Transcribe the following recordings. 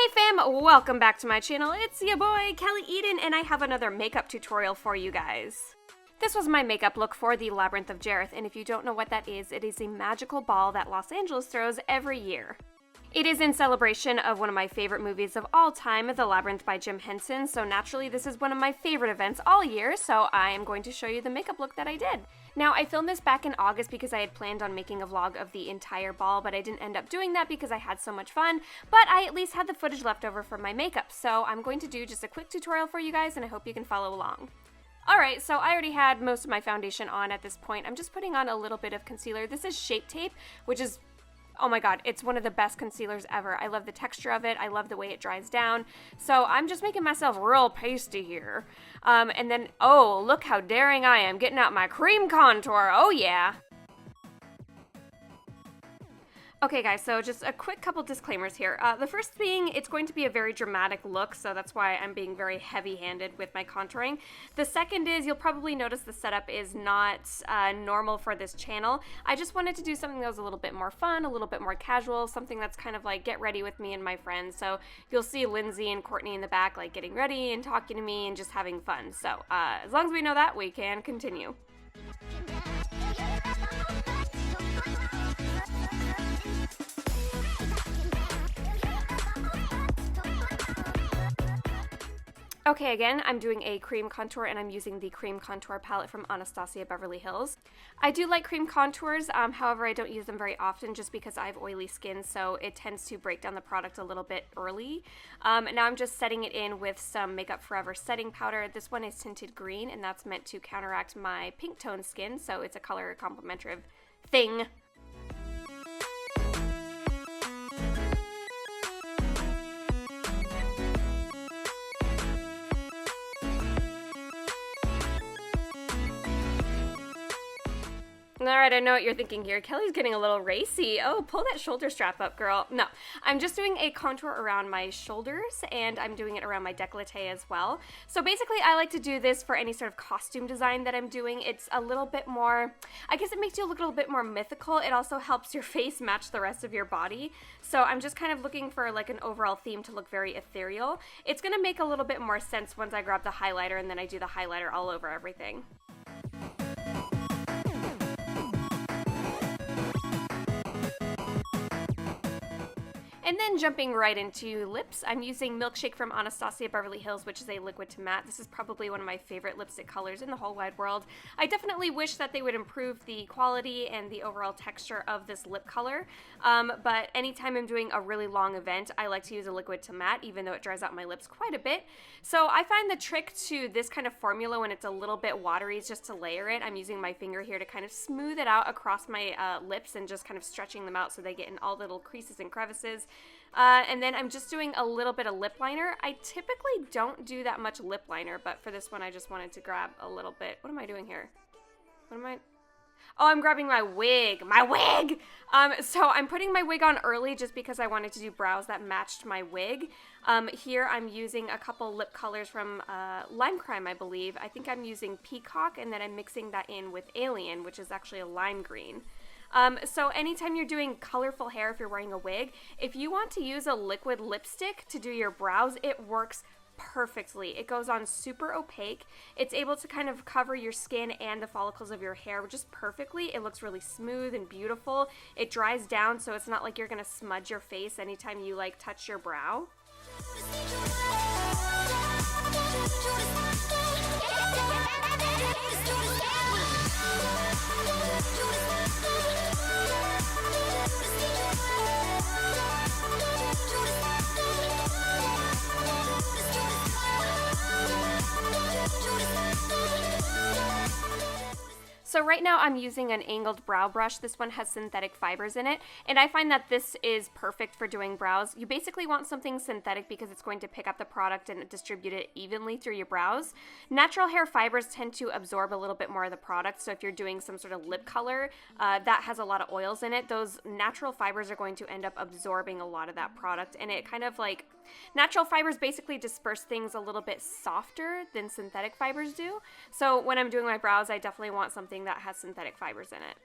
Hey fam, welcome back to my channel. It's your boy, Kelly Eden, and I have another makeup tutorial for you guys. This was my makeup look for the Labyrinth of Jareth, and if you don't know what that is, it is a magical ball that Los Angeles throws every year. It is in celebration of one of my favorite movies of all time, The Labyrinth by Jim Henson, so naturally this is one of my favorite events all year, so I am going to show you the makeup look that I did. Now, I filmed this back in August because I had planned on making a vlog of the entire ball, but I didn't end up doing that because I had so much fun, but I at least had the footage left over for my makeup, so I'm going to do just a quick tutorial for you guys, and I hope you can follow along. Alright, so I already had most of my foundation on at this point. I'm just putting on a little bit of concealer. This is Shape Tape, which is, oh my god, it's one of the best concealers ever. I love the texture of it. I love the way it dries down. So I'm just making myself real pasty here. And then, oh, look how daring I am, getting out my cream contour. Oh yeah. Okay guys, so just a quick couple disclaimers here. The first being, it's going to be a very dramatic look, so that's why I'm being very heavy-handed with my contouring. The second is, you'll probably notice the setup is not normal for this channel. I just wanted to do something that was a little bit more fun, a little bit more casual, something that's kind of like get ready with me and my friends. So you'll see Lindsay and Courtney in the back like getting ready and talking to me and just having fun. So as long as we know that, we can continue. Okay, again, I'm doing a cream contour and I'm using the cream contour palette from Anastasia Beverly Hills. I do like cream contours, however I don't use them very often just because I have oily skin, so it tends to break down the product a little bit early. Now I'm just setting it in with some Makeup Forever setting powder. This one is tinted green and that's meant to counteract my pink tone skin, so it's a color complementary thing. Alright, I know what you're thinking here. Kelly's getting a little racy. Oh, pull that shoulder strap up, girl. No, I'm just doing a contour around my shoulders, and I'm doing it around my décolleté as well. So basically, I like to do this for any sort of costume design that I'm doing. It's a little bit more, I guess it makes you look a little bit more mythical. It also helps your face match the rest of your body. So I'm just kind of looking for like an overall theme to look very ethereal. It's gonna make a little bit more sense once I grab the highlighter and then I do the highlighter all over everything. And then jumping right into lips, I'm using Milkshake from Anastasia Beverly Hills, which is a liquid to matte. This is probably one of my favorite lipstick colors in the whole wide world. I definitely wish that they would improve the quality and the overall texture of this lip color, but anytime I'm doing a really long event, I like to use a liquid to matte, even though it dries out my lips quite a bit. So I find the trick to this kind of formula when it's a little bit watery is just to layer it. I'm using my finger here to kind of smooth it out across my lips and just kind of stretching them out so they get in all the little creases and crevices. And then I'm just doing a little bit of lip liner. I typically don't do that much lip liner, but for this one I just wanted to grab a little bit. What am I doing here? What am I? Oh, I'm grabbing my wig. My wig! So I'm putting my wig on early just because I wanted to do brows that matched my wig. Here I'm using a couple lip colors from Lime Crime, I believe. I think I'm using Peacock, and then I'm mixing that in with Alien, which is actually a lime green. So anytime you're doing colorful hair, if you're wearing a wig, if you want to use a liquid lipstick to do your brows, it works perfectly. It goes on super opaque. It's able to kind of cover your skin and the follicles of your hair just perfectly. It looks really smooth and beautiful. It dries down, so it's not like you're gonna smudge your face anytime you like touch your brow. So right now I'm using an angled brow brush. This one has synthetic fibers in it, and I find that this is perfect for doing brows. You basically want something synthetic because it's going to pick up the product and distribute it evenly through your brows. Natural hair fibers tend to absorb a little bit more of the product, so if you're doing some sort of lip color that has a lot of oils in it, those natural fibers are going to end up absorbing a lot of that product, and it kind of like, natural fibers basically disperse things a little bit softer than synthetic fibers do. So when I'm doing my brows, I definitely want something that has synthetic fibers in it.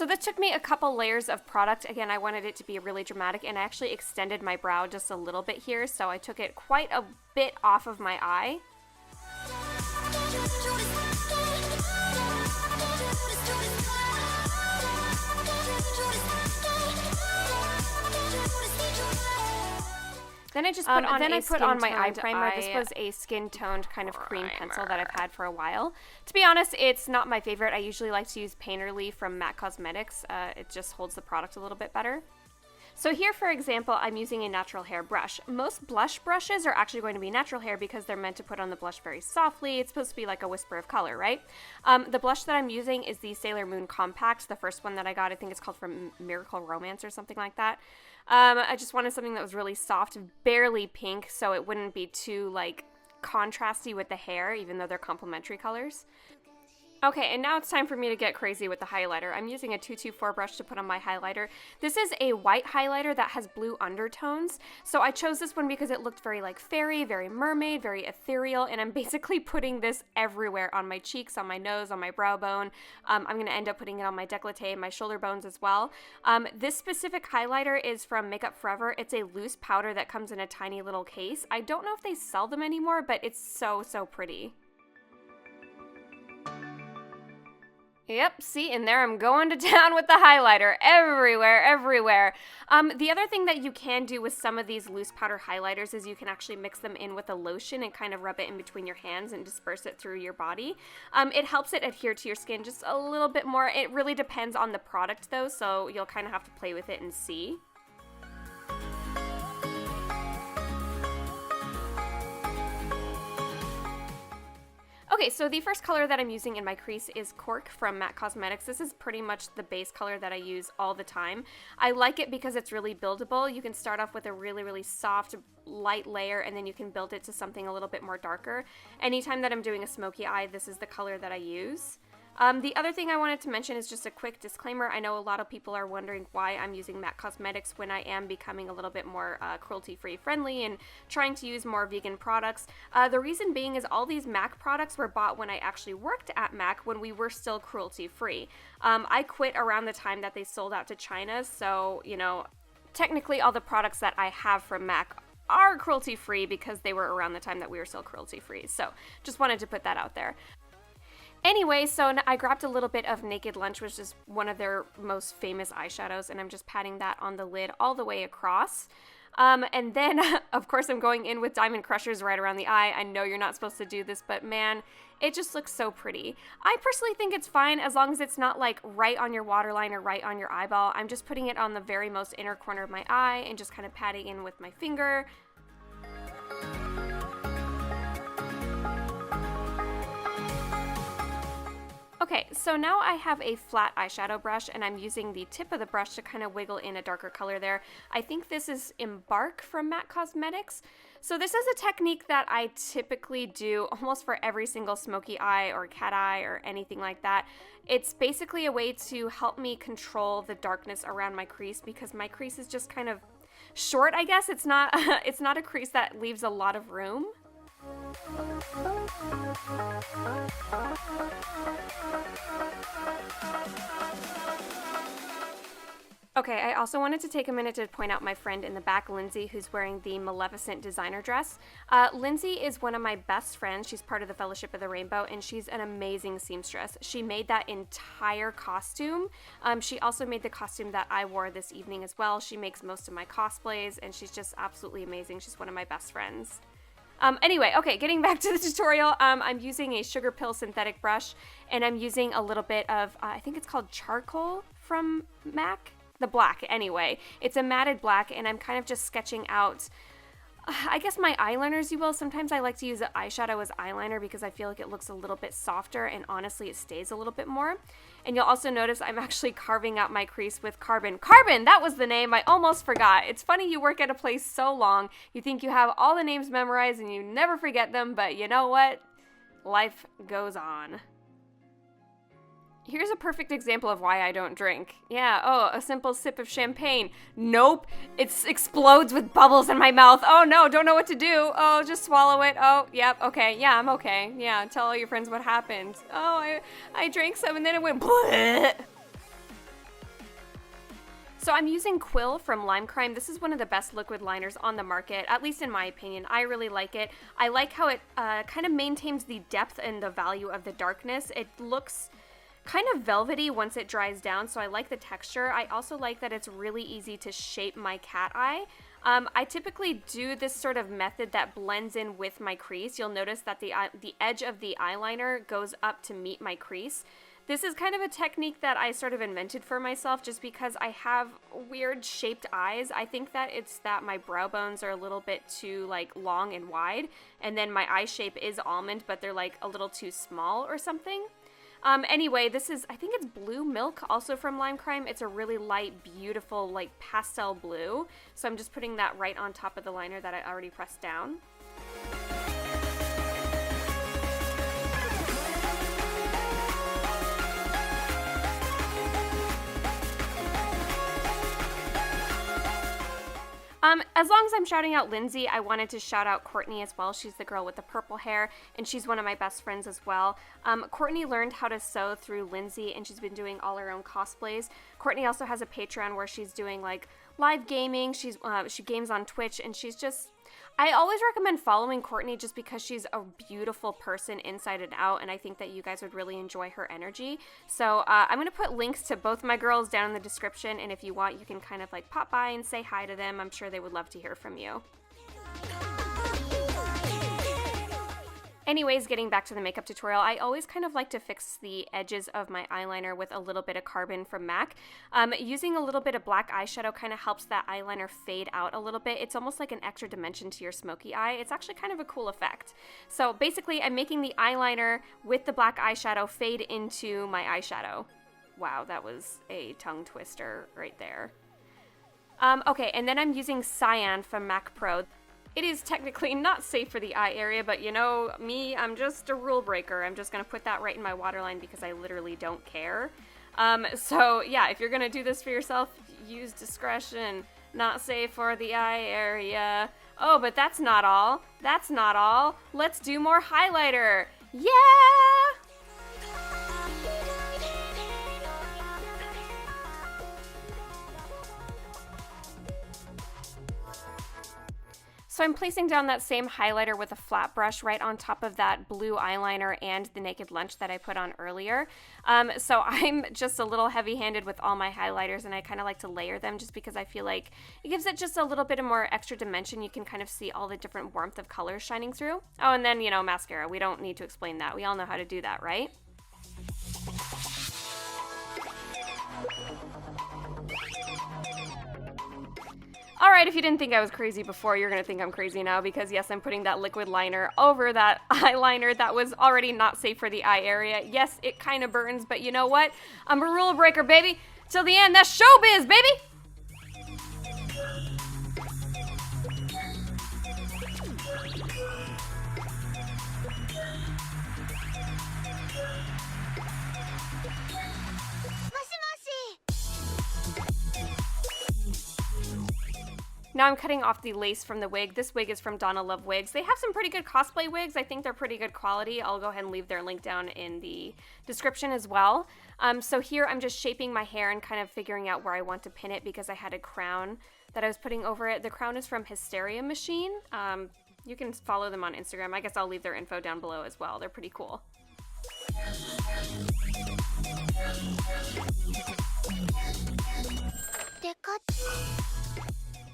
this took me a couple layers of product. Again, I wanted it to be really dramatic, and I actually extended my brow just a little bit here, so I took it quite a bit off of my eye. Then I just put on my eye primer. This was a skin-toned kind of cream pencil that I've had for a while. To be honest, it's not my favorite. I usually like to use Painterly from MAC Cosmetics. It just holds the product a little bit better. So here, for example, I'm using a natural hair brush. Most blush brushes are actually going to be natural hair because they're meant to put on the blush very softly. It's supposed to be like a whisper of color, right? The blush that I'm using is the Sailor Moon Compact, the first one that I got. I think it's called from Miracle Romance or something like that. I just wanted something that was really soft, barely pink, so it wouldn't be too, like, contrasty with the hair, even though they're complementary colors. Okay, and now it's time for me to get crazy with the highlighter. I'm using a 224 brush to put on my highlighter. This is a white highlighter that has blue undertones. So I chose this one because it looked very like fairy, very mermaid, very ethereal, and I'm basically putting this everywhere on my cheeks, on my nose, on my brow bone. I'm going to end up putting it on my décolleté and my shoulder bones as well. This specific highlighter is from Makeup Forever. It's a loose powder that comes in a tiny little case. I don't know if they sell them anymore, but it's so, so pretty. Yep, see, and there I'm going to town with the highlighter everywhere. The other thing that you can do with some of these loose powder highlighters is you can actually mix them in with a lotion and kind of rub it in between your hands and disperse it through your body. It helps it adhere to your skin just a little bit more. It really depends on the product though, so you'll kind of have to play with it and see. Okay, so the first color that I'm using in my crease is Cork from MAC Cosmetics. This is pretty much the base color that I use all the time. I like it because it's really buildable. You can start off with a really, really soft, light layer, and then you can build it to something a little bit more darker. Anytime that I'm doing a smoky eye, this is the color that I use. The other thing I wanted to mention is just a quick disclaimer. I know a lot of people are wondering why I'm using MAC Cosmetics when I am becoming a little bit more cruelty-free friendly and trying to use more vegan products. The reason being is all these MAC products were bought when I actually worked at MAC when we were still cruelty-free. I quit around the time that they sold out to China, so, you know, technically all the products that I have from MAC are cruelty-free because they were around the time that we were still cruelty-free. So just wanted to put that out there. Anyway, so I grabbed a little bit of Naked Lunch, which is one of their most famous eyeshadows, and I'm just patting that on the lid all the way across. And then, of course, I'm going in with Diamond Crushers right around the eye. I know you're not supposed to do this, but man, it just looks so pretty. I personally think it's fine as long as it's not like right on your waterline or right on your eyeball. I'm just putting it on the very most inner corner of my eye and just kind of patting in with my finger. Okay, so now I have a flat eyeshadow brush and I'm using the tip of the brush to kind of wiggle in a darker color there. I think this is Embark from MAC Cosmetics. So this is a technique that I typically do almost for every single smoky eye or cat eye or anything like that. It's basically a way to help me control the darkness around my crease because my crease is just kind of short, I guess. It's not a crease that leaves a lot of room. Okay, I also wanted to take a minute to point out my friend in the back, Lindsay, who's wearing the Maleficent designer dress. Lindsay is one of my best friends. She's part of the Fellowship of the Rainbow, and she's an amazing seamstress. She made that entire costume. She also made the costume that I wore this evening as well. She makes most of my cosplays, and she's just absolutely amazing. She's one of my best friends. Anyway, okay, getting back to the tutorial, I'm using a Sugar Pill synthetic brush, and I'm using a little bit of, I think it's called Charcoal from MAC? The black, anyway. It's a matted black, and I'm kind of just sketching out, I guess my eyeliners, you will. Sometimes I like to use the eyeshadow as eyeliner because I feel like it looks a little bit softer, and honestly, it stays a little bit more. And you'll also notice I'm actually carving out my crease with Carbon. Carbon! That was the name! I almost forgot. It's funny you work at a place so long, you think you have all the names memorized and you never forget them, but you know what? Life goes on. Here's a perfect example of why I don't drink. Yeah, oh, a simple sip of champagne. Nope, it explodes with bubbles in my mouth. Oh no, don't know what to do. Oh, just swallow it. Oh, yep, okay, yeah, I'm okay. Yeah, tell all your friends what happened. Oh, I drank some and then it went bleh. So I'm using Quill from Lime Crime. This is one of the best liquid liners on the market, at least in my opinion. I really like it. I like how it kind of maintains the depth and the value of the darkness. It looks kind of velvety once it dries down, so I like the texture. I also like that it's really easy to shape my cat eye. I typically do this sort of method that blends in with my crease. You'll notice that the edge of the eyeliner goes up to meet my crease. This is kind of a technique that I sort of invented for myself just because I have weird shaped eyes. I think that it's that my brow bones are a little bit too like long and wide, and then my eye shape is almond, but they're like a little too small or something. Anyway, this is, I think it's Blue Milk, also from Lime Crime. It's a really light, beautiful, like pastel blue. So I'm just putting that right on top of the liner that I already pressed down. As long as I'm shouting out Lindsay, I wanted to shout out Courtney as well. She's the girl with the purple hair, and she's one of my best friends as well. Courtney learned how to sew through Lindsay, and she's been doing all her own cosplays. Courtney also has a Patreon where she's doing like live gaming. She games on Twitch, and she's just... I always recommend following Courtney just because she's a beautiful person inside and out, and I think that you guys would really enjoy her energy. So I'm going to put links to both my girls down in the description, and if you want, you can kind of like pop by and say hi to them. I'm sure they would love to hear from you. Anyways, getting back to the makeup tutorial, I always kind of like to fix the edges of my eyeliner with a little bit of carbon from MAC. Using a little bit of black eyeshadow kind of helps that eyeliner fade out a little bit. It's almost like an extra dimension to your smoky eye. It's actually kind of a cool effect. So basically, I'm making the eyeliner with the black eyeshadow fade into my eyeshadow. Wow, that was a tongue twister right there. Okay, and then I'm using Cyan from MAC Pro. It is technically not safe for the eye area, but you know me, I'm just a rule breaker. I'm just going to put that right in my waterline because I literally don't care. So yeah, if you're going to do this for yourself, use discretion. Not safe for the eye area. Oh, but that's not all. That's not all. Let's do more highlighter. Yeah! So I'm placing down that same highlighter with a flat brush right on top of that blue eyeliner and the Naked Lunch that I put on earlier. So I'm just a little heavy-handed with all my highlighters, and I kind of like to layer them just because I feel like it gives it just a little bit of more extra dimension. You can kind of see all the different warmth of colors shining through. Oh, and then, you know, mascara. We don't need to explain that. We all know how to do that, right? Alright, if you didn't think I was crazy before, you're going to think I'm crazy now because yes, I'm putting that liquid liner over that eyeliner that was already not safe for the eye area. Yes, it kind of burns, but you know what? I'm a rule breaker, baby. Till the end, that's showbiz, baby! Now I'm cutting off the lace from the wig. This wig is from Donna Love Wigs. They have some pretty good cosplay wigs. I think they're pretty good quality. I'll go ahead and leave their link down in the description as well. So here I'm just shaping my hair and kind of figuring out where I want to pin it because I had a crown that I was putting over it. The crown is from Hysteria Machine. You can follow them on Instagram. I guess I'll leave their info down below as well. They're pretty cool.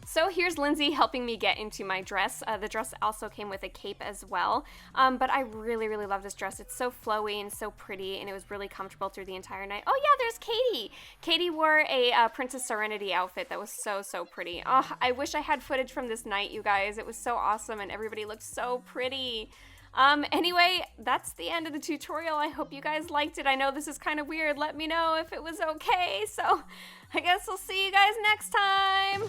So here's Lindsay helping me get into my dress. The dress also came with a cape as well, but I really, really love this dress. It's so flowy and so pretty, and it was really comfortable through the entire night. Oh yeah, there's Katie. Katie wore a Princess Serenity outfit that was so, so pretty. Oh, I wish I had footage from this night, you guys. It was so awesome, and everybody looked so pretty. Anyway, that's the end of the tutorial. I hope you guys liked it. I know this is kind of weird. Let me know if it was okay. So I guess I'll see you guys next time.